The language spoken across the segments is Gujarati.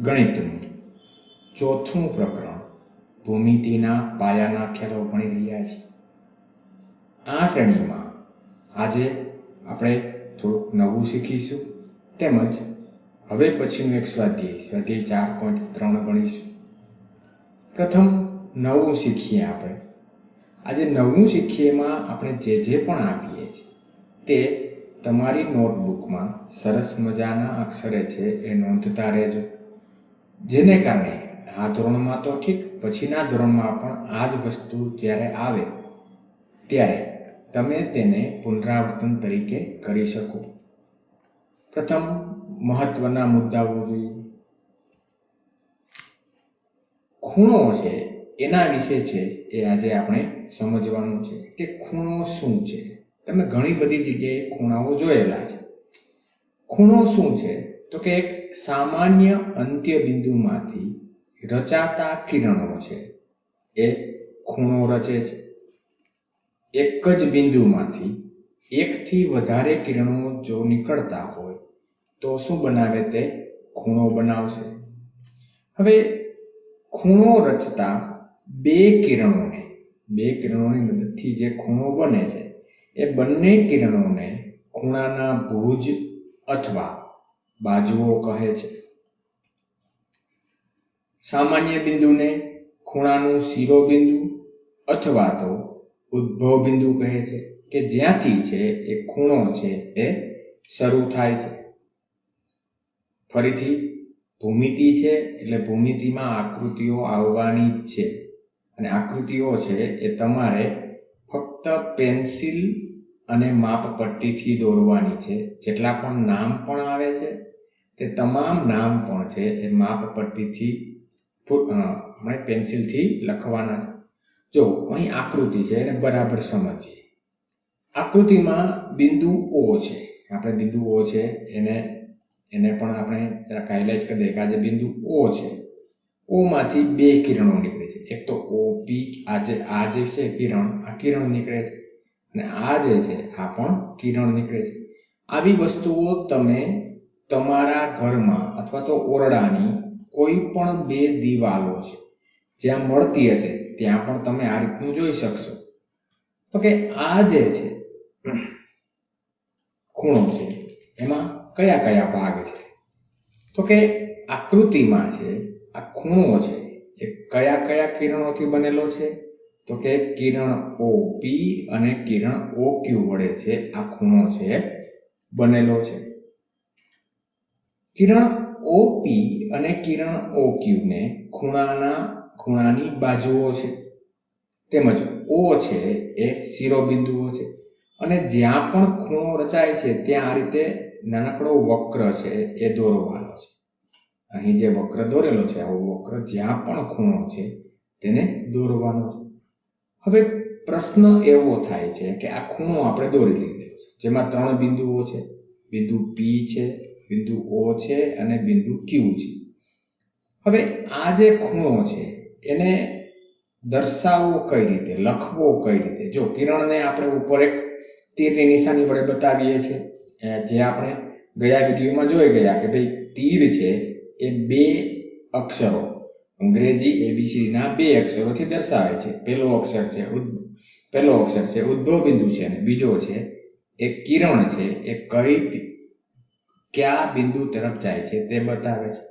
ગણિતનું ચોથું પ્રકરણ ભૂમિતિના પાયાના ખ્યાલો ભણી રહ્યા છીએ. આ શ્રેણીમાં આજે આપણે થોડુંક નવું શીખીશું તેમજ હવે પછીનું એક સ્વાધ્યાય 4.3 ગણીશું. પ્રથમ નવું શીખીએ. આપણે આજે નવું શીખીએમાં આપણે જે પણ આપીએ છીએ તે તમારી નોટબુકમાં સરસ મજાના અક્ષરે છે એ નોંધતા રહેજો, જેને કારણે આ ધોરણમાં તો ઠીક, પછીના ધોરણમાં પણ આ જ વસ્તુ જ્યારે આવે ત્યારે તમે તેને પુનરાવર્તન તરીકે કરી શકો. પ્રથમ મહત્વના મુદ્દાઓ જોઈએ. ખૂણો છે એના વિશે છે એ આજે આપણે સમજવાનું છે કે ખૂણો શું છે. તમે ઘણી બધી જગ્યાએ ખૂણાઓ જોયેલા છે. ખૂણો શું છે તો કે એક સામાન્ય અંત્ય બિંદુમાંથી રચાતા કિરણો છે એ ખૂણો રચે છે. એક જ બિંદુમાંથી એકથી વધારે કિરણો જો નીકળતા હોય તો શું બનાવે? તે ખૂણો બનાવશે. હવે ખૂણો રચતા બે કિરણોની મદદથી જે ખૂણો બને છે એ બંને કિરણોને ખૂણાના ભુજ અથવા બાજુઓ કહે છે. સામાન્ય બિંદુને ખૂણાનું શિરોબિંદુ અથવા તો ઉદ્ભવ બિંદુ કહે છે કે જ્યાંથી છે એ ખૂણો છે એ શરૂ થાય છે. ફરીથી ભૂમિતિ છે એટલે ભૂમિતિમાં આકૃતિઓ આવવાની જ છે અને આકૃતિઓ છે એ તમારે ફક્ત પેન્સિલ અને માપપટ્ટીથી દોરવાની છે. જેટલા પણ નામ પણ આવે છે તે તમામ નામ પણ છે એ માપપટ્ટીથી આપણે પેન્સિલથી લખવાના છે. જો અહીં આકૃતિ છે એને બરાબર સમજીએ. આકૃતિમાં બિંદુ O છે. આપણે બિંદુ O છે એને પણ આપણે હાઇલાઇટ કરી દઈએ કે આ જે બિંદુ O છે, O માંથી બે કિરણો નીકળે છે. એક તો OP, આ જે છે કિરણ, આ કિરણ નીકળે છે અને આ જે છે આ પણ કિરણ નીકળે છે. આવી વસ્તુઓ તમે તમારા ઘરમાં અથવા તો ઓરડાની કોઈ પણ બે દિવાલો છે જ્યાં મળતી હશે ત્યાં પણ તમે આ રીતનું જોઈ શકશો. તો કે આ જે છે ખૂણો છે એમાં કયા કયા ભાગ છે? તો કે આકૃતિમાં છે આ ખૂણો છે એ કયા કયા કિરણોથી બનેલો છે? તો કે કિરણ OP અને કિરણ OQ વડે છે આ ખૂણો છે બનેલો છે. કિરણ OP અને કિરણ OQ ને ખૂણાની બાજુઓ છે તેમજ O છે એ શિરોબિંદુઓ છે અને જ્યાં પણ ખૂણો રચાય છે ત્યાં આ રીતે નાનકડો વક્ર છે એ દોરવાનો છે. અહીં જે વક્ર દોરેલો છે આવો વક્ર જ્યાં પણ ખૂણો છે તેને દોરવાનો છે. હવે પ્રશ્ન એવો થાય છે કે આ ખૂણો આપણે દોરી લીધેલો છે જેમાં ત્રણ બિંદુઓ છે. બિંદુ P છે, બિંદુ O છે અને બિંદુ Q છે. હવે આ જે ખૂણો છે એને દર્શાવવો કઈ રીતે, લખવો કઈ રીતે? જો કિરણને આપણે ઉપર એક તીરની નિશાની વડે બતાવીએ છીએ, જે આપણે ગયા વિડીયોમાં જોઈ ગયા કે ભાઈ તીર છે એ બે અક્ષરો અંગ્રેજી ABCD ના બે અક્ષરોથી દર્શાવે છે. પહેલો અક્ષર છે ઉદ્ભવ બિંદુ છે અને બીજો છે એ કિરણ છે એ કયા બિંદુ તરફ જાય છે તે બતાવે છે.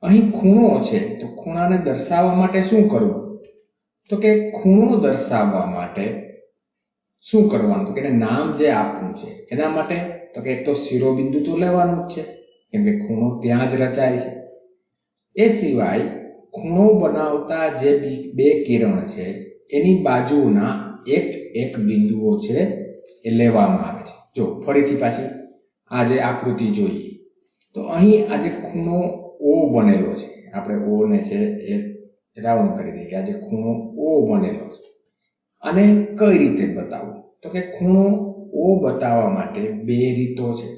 અહીં ખૂણો છે તો ખૂણાને દર્શાવવા માટે શું કરવું? તો કે ખૂણો દર્શાવવા માટે શું કરવાનું? તો કે નામ જે આપવું છે એના માટે તો કે એક તો શિરોબિંદુ તો લેવાનું જ છે કેમ કે ખૂણો ત્યાં જ રચાય છે. એ સિવાય ખૂણો બનાવતા જે બે કિરણ છે એની બાજુના એક બિંદુઓ છે એ લેવામાં આવે છે. જો ફરીથી પાછી આ જે આકૃતિ જોઈએ તો અહીં આ જે ખૂણો O બનેલો છે, આપણે O ને છે એ રાઉન્ડ કરી દઈએ કે આ જે ખૂણો O બનેલો છે આને કઈ રીતે બતાવવું? તો કે ખૂણો O બતાવવા માટે બે રીતો છે.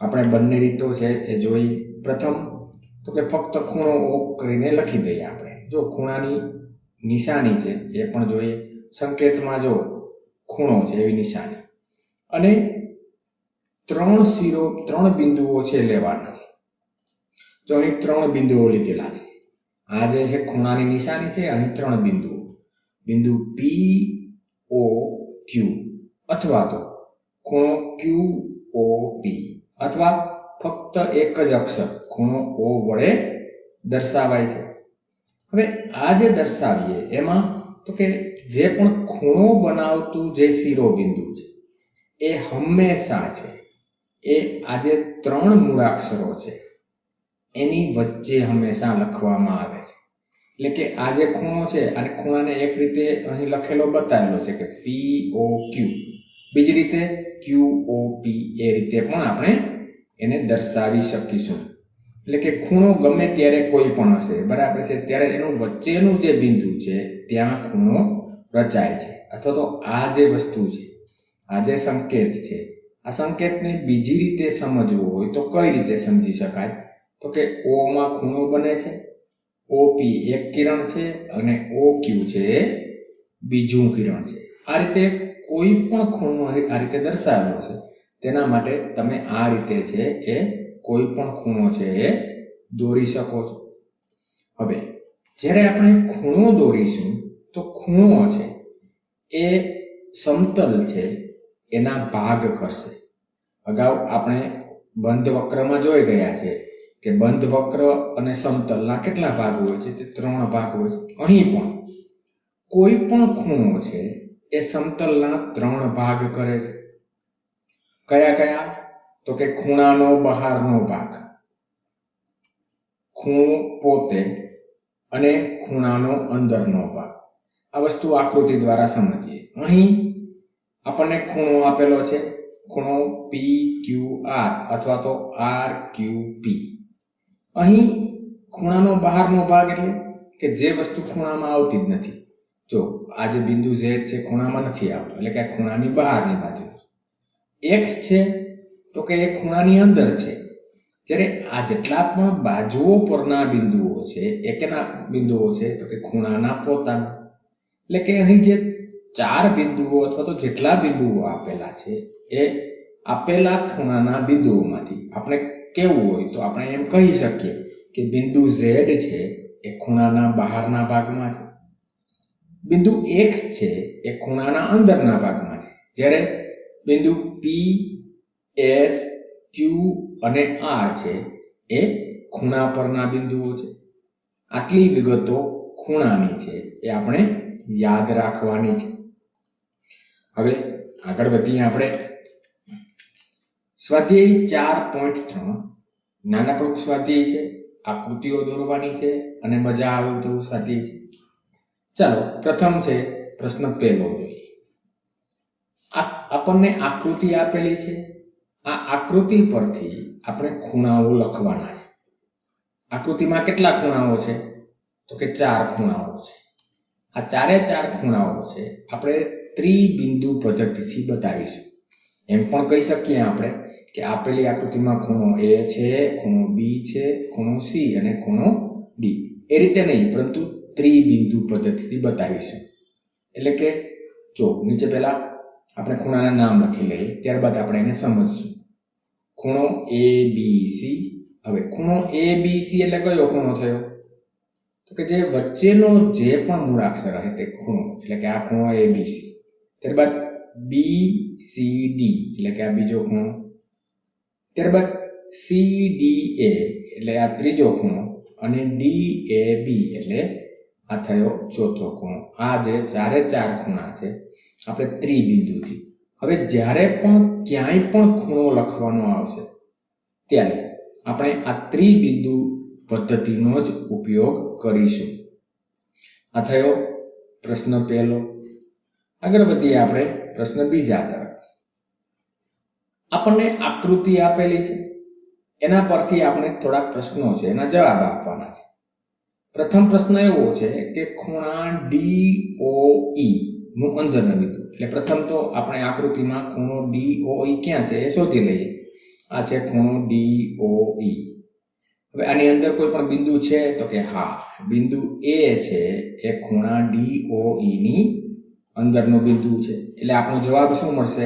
આપણે બંને રીતો છે એ જોઈ. પ્રથમ તો કે ફક્ત ખૂણો O કરીને લખી દઈએ. આપણે જો ખૂણાની નિશાની છે એ પણ જોઈએ. સંકેતમાં જો ખૂણો છે એવી નિશાની અને ત્રણ બિંદુઓ છે લેવાના છે. તો અહીં 3 બિંદુઓ લીધેલા છે. આ જે છે ખૂણાની નિશાની છે, અહીં 3 બિંદુઓ, બિંદુ P O Q અથવા તો ખૂણો Q O P અથવા ફક્ત એક જ અક્ષર ખૂણો O વડે દર્શાવાય છે. હવે આ જે દર્શાવીએ એમાં તો કે જે પણ ખૂણો બનાવતું જે શિરોબિંદુ છે એ હંમેશા છે એ આ જે 3 મૂળાક્ષરો છે એની વચ્ચે હંમેશા લખવામાં આવે છે. એટલે કે આ જે ખૂણો છે અને ખૂણાને એક રીતે અહીં લખેલો બતાવેલો છે કે P O Q, બીજી રીતે Q O P, એ રીતે પણ આપણે એને દર્શાવી શકીશું. એટલે કે ખૂણો ગમે ત્યારે કોઈ પણ હશે, બરાબર છે, ત્યારે એનું વચ્ચેનું જે બિંદુ છે ત્યાં ખૂણો રચાય છે. અથવા તો આ જે વસ્તુ છે, આ જે સંકેત છે, આ સંકેતને બીજી રીતે સમજવું હોય તો કઈ રીતે સમજી શકાય? તો કે O માં ખૂણો બને છે, OP એક કિરણ છે અને OQ છે બીજું કિરણ છે. આ રીતે કોઈ પણ ખૂણો આ રીતે દર્શાવેલો છે, તેના માટે તમે આ રીતે છે એ કોઈ પણ ખૂણો છે એ દોરી શકો છો. હવે જ્યારે આપણે ખૂણો દોરીશું તો ખૂણો છે એ સમતલ છે એના ભાગ કરશે. અગાઉ આપણે બંધ વક્રમાં જોઈ ગયા છે કે બંધ વક્ર અને સમતલના કેટલા ભાગ હોય છે? તે 3 ભાગ હોય છે. અહીં પણ કોઈ પણ ખૂણો છે એ સમતલના 3 ભાગ કરે છે. કયા કયા? તો કે ખૂણાનો બહારનો ભાગ, ખૂણો પોતે અને ખૂણાનો અંદરનો ભાગ. આ વસ્તુ આકૃતિ દ્વારા સમજીએ. અહીં આપણને ખૂણો આપેલો છે, ખૂણો PQR અથવા તો RQP. અહીં ખૂણાનો બહારનો ભાગ એટલે કે જે વસ્તુ ખૂણામાં આવતી જ નથી. જો આ જે બિંદુ Z છે ખૂણામાં નથી આવતો, એટલે કે આ ખૂણાની બહારની બાજુ. X છે તો કે એ ખૂણાની અંદર છે. જ્યારે આ જેટલા પણ બાજુઓ પરના બિંદુઓ છે એ કેના બિંદુઓ છે? તો કે ખૂણાના પોતાના. એટલે કે અહીં જે 4 બિંદુઓ અથવા તો જેટલા બિંદુઓ આપેલા છે એ આપેલા ખૂણાના બિંદુઓમાંથી આપણે કેવું હોય તો આપણે એમ કહી શકીએ કે બિંદુ Z છે એ ખૂણાના બહારના ભાગમાં છે, બિંદુ X છે એ ખૂણાના અંદરના ભાગમાં છે, જ્યારે બિંદુ P, S, Q અને R છે એ ખૂણા પરના બિંદુઓ છે. આટલી વિગતો ખૂણાની છે એ આપણે યાદ રાખવાની છે. હવે આગળ વધીએ આપણે. સ્વાધ્યાય 4.3 નાનકડું સ્વાધ્યાય છે, આકૃતિઓ દોરવાની છે અને મજા આવે તેવું સ્વાધ્યાય છે. ચાલો પ્રથમ છે પ્રશ્ન પહેલો જોઈએ. આપણને આકૃતિ આપેલી છે, આ આકૃતિ પરથી આપણે ખૂણાઓ લખવાના છે. આકૃતિમાં કેટલા ખૂણાઓ છે? તો કે 4 ખૂણાઓ છે. આ 4 ખૂણાઓ છે આપણે ત્રિબિંદુ પદ્ધતિથી બતાવીશું. એમ પણ કહી શકીએ આપણે કે આપેલી આકૃતિમાં ખૂણો A છે, ખૂણો B છે, ખૂણો C અને ખૂણો D. એ રીતે નહીં, પરંતુ ત્રિબિંદુ પદ્ધતિથી બતાવીશું. એટલે કે જો નીચે પહેલા આપણે ખૂણાના નામ લખી લઈએ, ત્યારબાદ આપણે એને સમજશું. ખૂણો ABC. હવે ખૂણો ABC એટલે કયો ખૂણો થયો? તો કે જે વચ્ચેનો જે પણ મૂળાક્ષર હશે તે ખૂણો, એટલે કે આ ખૂણો ABC. ત્યારબાદ BCD એટલે કે આ બીજો ખૂણો. ત્યારબાદ CDA એટલે આ ત્રીજો ખૂણો અને DAB એટલે આ થયો ચોથો ખૂણો. આ જે 4 ખૂણા છે આપણે ત્રિબિંદુથી. હવે જ્યારે પણ ક્યાંય પણ ખૂણો લખવાનો આવશે ત્યારે આપણે આ ત્રિબિંદુ પદ્ધતિનો જ ઉપયોગ કરીશું. આ થયો પ્રશ્ન પહેલો. આગળ વધીએ આપણે પ્રશ્ન બીજા તરફ. આપણને આકૃતિ આપેલી છે, એના પરથી આપણે થોડાક પ્રશ્નો છે એના જવાબ આપવાના છે. પ્રથમ પ્રશ્ન એવો છે કે ખૂણા DOE નું અંદરનું બિંદુ. એટલે પ્રથમ તો આપણે આકૃતિમાં ખૂણો DOE ક્યાં છે એ શોધી લઈએ. આ છે ખૂણો DOE. હવે આની અંદર કોઈ પણ બિંદુ છે? તો કે હા, બિંદુ A છે એ ખૂણા DOE ની અંદરનો બિંદુ છે. એટલે આપણો જવાબ શું મળશે?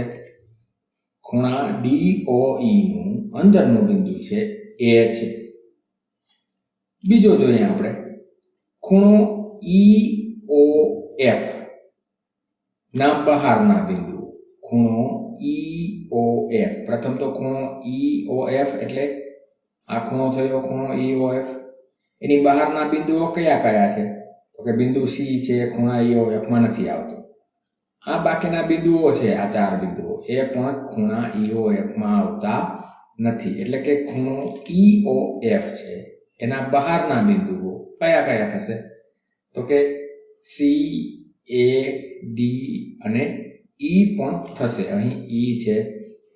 ખૂણા DOE નું અંદરનું બિંદુ છે A છે. બીજો જોઈએ આપણે ખૂણો EOF ના બહારના બિંદુઓ. ખૂણો EOF, પ્રથમ તો ખૂણો EOF એટલે આ ખૂણો થયો ખૂણો EOF. એની બહારના બિંદુઓ કયા કયા છે? તો કે બિંદુ C છે, ખૂણા EOF માં નથી આવતો. આ બાકીના બિંદુઓ છે, આ 4 બિંદુઓ, એ પણ ખૂણા EOF માં આવતા નથી. એટલે કે ખૂણો EOF છે એના બહારના બિંદુઓ કયા કયા થશે? તો કે C, A, D અને E પણ થશે. અહીં E છે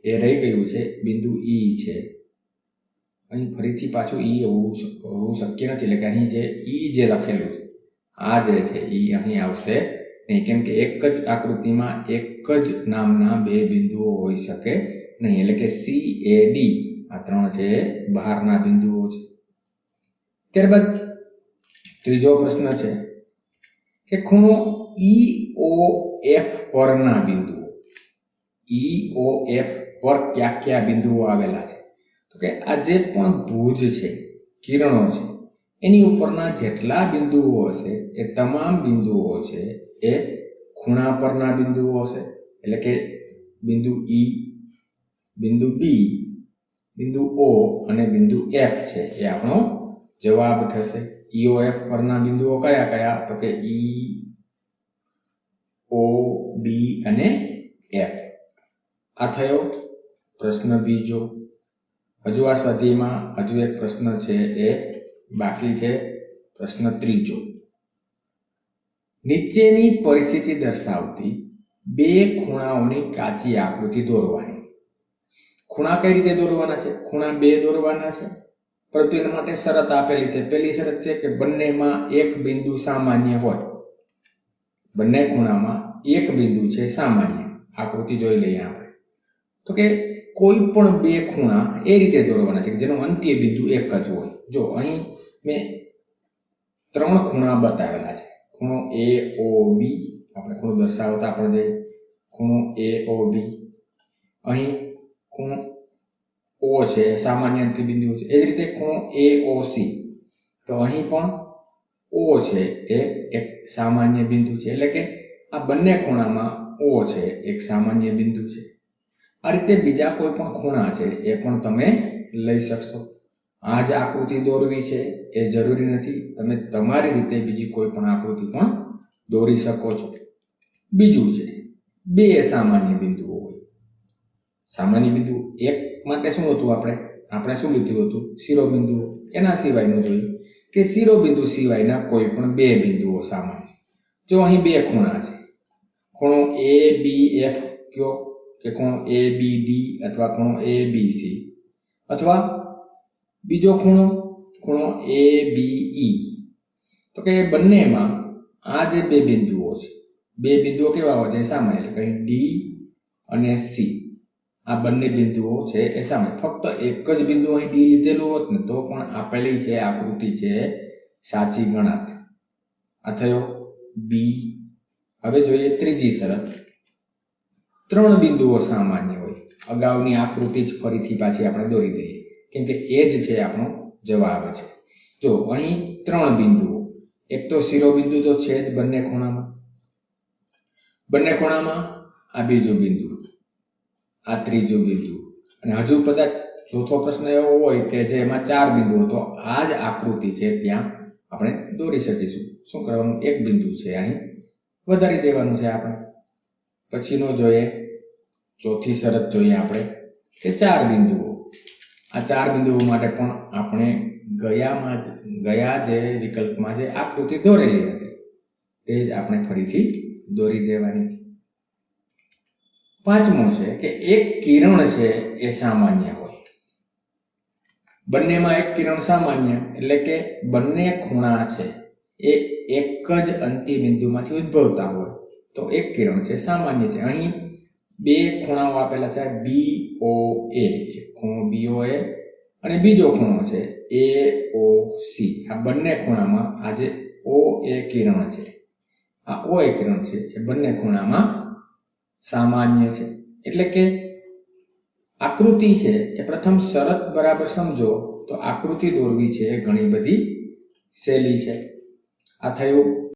એ રહી ગયું છે, બિંદુ E છે. અહીં ફરીથી પાછું E હોવું શક્ય નથી. એટલે કે અહીં જે E જે લખેલું છે, આ જે છે E અહીં આવશે નહીં, કેમ કે એક જ આકૃતિમાં એક જ નામના 2 બિંદુઓ હોઈ શકે નહીં. એટલે કે C, A, D આ 3 છે બહારના બિંદુઓ છે. ત્યારબાદ ત્રીજો પ્રશ્ન છે કે ખૂણો EOF પરના બિંદુઓ. EOF પર કયા કયા બિંદુઓ આવેલા છે? તો કે આ જે પણ ભુજ છે, કિરણો છે, એની ઉપરના જેટલા બિંદુઓ હશે એ તમામ બિંદુઓ છે એ ખૂણા પરના બિંદુઓ હશે. એટલે કે બિંદુ E, બિંદુ B, બિંદુ O અને બિંદુ F છે એ આપણો જવાબ થશે. EOF પરના બિંદુઓ કયા કયા? તો કે E, O, B અને F. આ થયો પ્રશ્ન બીજો. હજુ આ સ્વાધ્યાયમાં હજુ એક પ્રશ્ન છે એ બાકી છે, પ્રશ્ન ત્રીજો. નીચેની પરિસ્થિતિ દર્શાવતી 2 ખૂણાઓની કાચી આકૃતિ દોરવાની છે. ખૂણા કઈ રીતે દોરવાના છે? ખૂણા 2 દોરવાના છે, પરંતુ એના માટે શરત આપેલી છે. પહેલી શરત છે કે બંનેમાં એક બિંદુ સામાન્ય હોય. બંને ખૂણામાં એક બિંદુ છે સામાન્ય. આકૃતિ જોઈ લઈએ આપણે. તો કે કોઈ પણ 2 ખૂણા એ રીતે દોરવાના છે કે જેનો અંત્ય બિંદુ એક જ હોય. જો અહીં મેં 3 ખૂણા બતાવેલા છે. ખૂણો AOB, આપણે ખૂણો દર્શાવતા આપણે ખૂણો AOB. અહીં ખૂણો O છે, સામાન્ય અંત્ય બિંદુ છે. એ જ રીતે ખૂણો AOC, તો અહીં પણ O છે એ એક સામાન્ય બિંદુ છે. એટલે કે આ બંને ખૂણામાં O છે એક સામાન્ય બિંદુ છે. આ રીતે બીજા કોઈ પણ ખૂણા છે એ પણ તમે લઈ શકશો. આ જ આકૃતિ દોરવી છે એ જરૂરી નથી. તમે તમારી રીતે બીજી કોઈ પણ આકૃતિ પણ દોરી શકો છો. બીજું છે 2 સામાન્ય બિંદુઓ હોય. સામાન્ય બિંદુ એક માટે શું હતું? આપણે શું લીધું હતું? શિરોબિંદુઓ. એના સિવાયનું જોયું કે શિરોબિંદુ સિવાયના કોઈ પણ 2 બિંદુઓ સામાન્ય. જો અહીં 2 ખૂણા છે, ખૂણો ABF કયો કે ખૂણો ABD અથવા ખૂણો ABC, અથવા બીજો ખૂણો ABE. તો કે બંનેમાં આ જે 2 બિંદુઓ છે, 2 બિંદુઓ કેવા હોય છે? સામાન્ય. એટલે કે D અને C આ બંને બિંદુઓ છે એ સામાન્ય. ફક્ત એક જ બિંદુ અહીં D લીધેલું હોત ને તો પણ આપેલી છે આકૃતિ છે સાચી ગણાત. આ થયો B. હવે જોઈએ ત્રીજી શરત. 3 બિંદુઓ સામાન્ય હોય. અગાઉની આકૃતિ જ ફરીથી પાછી આપણે દોરી દઈએ, કેમ કે એ જ છે આપણો જવાબ છે. જો અહીં 3 બિંદુઓ, એક તો શિરોબિંદુ તો છે જ બંને ખૂણામાં, આ બીજું બિંદુ, આ ત્રીજું બિંદુ, અને હજુ કદાચ ચોથો પ્રશ્ન એવો હોય કે જેમાં 4 બિંદુઓ, તો આ જ આકૃતિ છે ત્યાં આપણે દોરી શકીશું. શું કરવાનું? એક બિંદુ છે અહીં વધારી દેવાનું છે આપણે. પછીનો જોઈએ, ચોથી શરત જોઈએ આપણે કે 4 બિંદુઓ. આ 4 બિંદુઓ માટે પણ આપણે ગયા જે વિકલ્પમાં જે આકૃતિ દોરેલી હતી તે જ આપણે ફરીથી દોરી દેવાની છે. પાંચમો છે કે એક કિરણ છે એ સામાન્ય હોય. બંનેમાં એક કિરણ સામાન્ય એટલે કે બંને ખૂણા છે એ એક જ અંત્ય બિંદુમાંથી ઉદ્ભવતા હોય તો એક કિરણ છે સામાન્ય છે. અહીં 2 ખૂણાઓ આપેલા છે, BOA, એક ખૂણો BOA અને બીજો ખૂણો છે AOC. આ બંને ખૂણામાં આ જે OA કિરણ છે, આ OA કિરણ છે એ બંને ખૂણામાં સામાન્ય છે. એટલે કે આકૃતિ છે એ પ્રથમ શરત બરાબર સમજો તો આકૃતિ દોરવી છે ઘણી બધી શૈલી છે. આ થયું